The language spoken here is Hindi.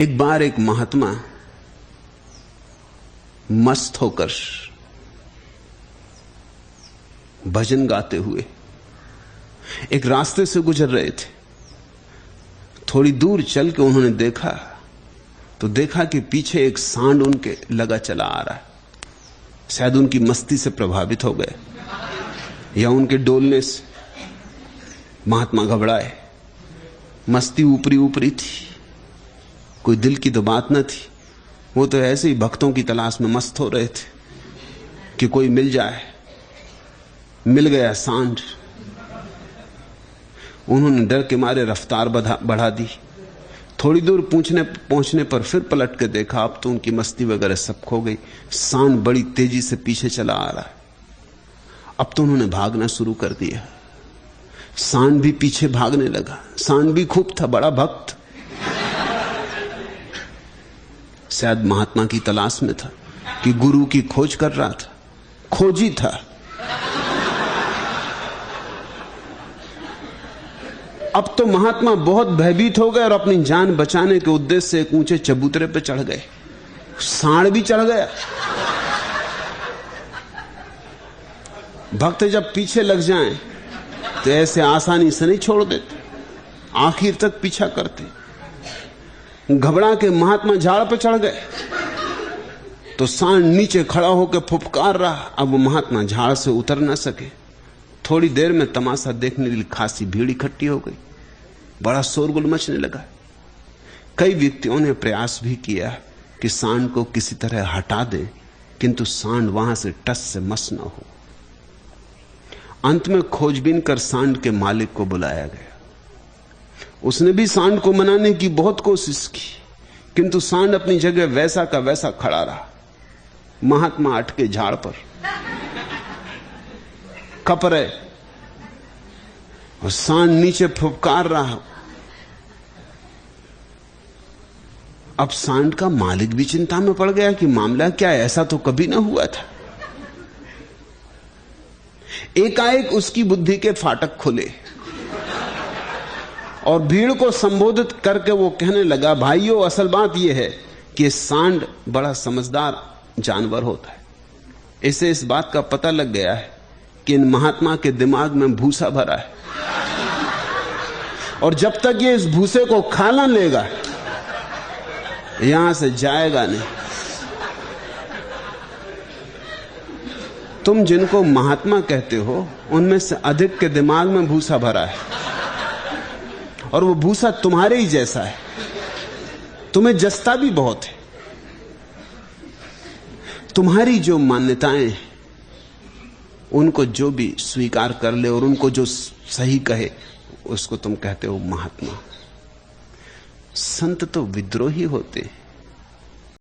एक बार एक महात्मा मस्त होकर भजन गाते हुए एक रास्ते से गुजर रहे थे। थोड़ी दूर चल के उन्होंने देखा कि पीछे एक सांड उनके लगा चला आ रहा है। शायद उनकी मस्ती से प्रभावित हो गए या उनके डोलने से महात्मा घबराए। मस्ती ऊपरी ऊपरी थी, कोई दिल की तो बात न थी। वो तो ऐसे ही भक्तों की तलाश में मस्त हो रहे थे कि कोई मिल जाए। मिल गया सांड। उन्होंने डर के मारे रफ्तार बढ़ा दी। थोड़ी दूर पहुंचने पर फिर पलट के देखा, अब तो उनकी मस्ती वगैरह सब खो गई। सांड बड़ी तेजी से पीछे चला आ रहा है। अब तो उन्होंने भागना शुरू कर दिया। सांड भी पीछे भागने लगा। सांड भी खूब था, बड़ा भक्त, शायद महात्मा की तलाश में था कि गुरु की खोज कर रहा था, खोजी था। अब तो महात्मा बहुत भयभीत हो गए और अपनी जान बचाने के उद्देश्य से एक ऊंचे चबूतरे पर चढ़ गए। सांड भी चढ़ गया। भक्त जब पीछे लग जाएं तो ऐसे आसानी से नहीं छोड़ देते, आखिर तक पीछा करते। घबरा के महात्मा झाड़ पर चढ़ गए तो सांड नीचे खड़ा होकर फुफकार रहा। अब वो महात्मा झाड़ से उतर ना सके। थोड़ी देर में तमाशा देखने के लिए खासी भीड़ इकट्ठी हो गई। बड़ा शोरगुल मचने लगा। कई व्यक्तियों ने प्रयास भी किया कि सांड को किसी तरह हटा दें, किंतु सांड वहां से टस से मस न हो। अंत में खोजबीन कर सांड के मालिक को बुलाया गया। उसने भी सांड को मनाने की बहुत कोशिश की, किंतु सांड अपनी जगह वैसा का वैसा खड़ा रहा। महात्मा अटके झाड़ पर, कपरे, और सांड नीचे फुफकार रहा। अब सांड का मालिक भी चिंता में पड़ गया कि मामला क्या है, ऐसा तो कभी ना हुआ था। एकाएक उसकी बुद्धि के फाटक खुले और भीड़ को संबोधित करके वो कहने लगा, भाइयों, असल बात यह है कि सांड बड़ा समझदार जानवर होता है। इसे इस बात का पता लग गया है कि इन महात्मा के दिमाग में भूसा भरा है, और जब तक ये इस भूसे को खा ना लेगा यहां से जाएगा नहीं। तुम जिनको महात्मा कहते हो उनमें से अधिक के दिमाग में भूसा भरा है, और वो भूसा तुम्हारे ही जैसा है। तुम्हें जस्ता भी बहुत है। तुम्हारी जो मान्यताएं हैं उनको जो भी स्वीकार कर ले और उनको जो सही कहे उसको तुम कहते हो महात्मा। संत तो विद्रोही होते हैं।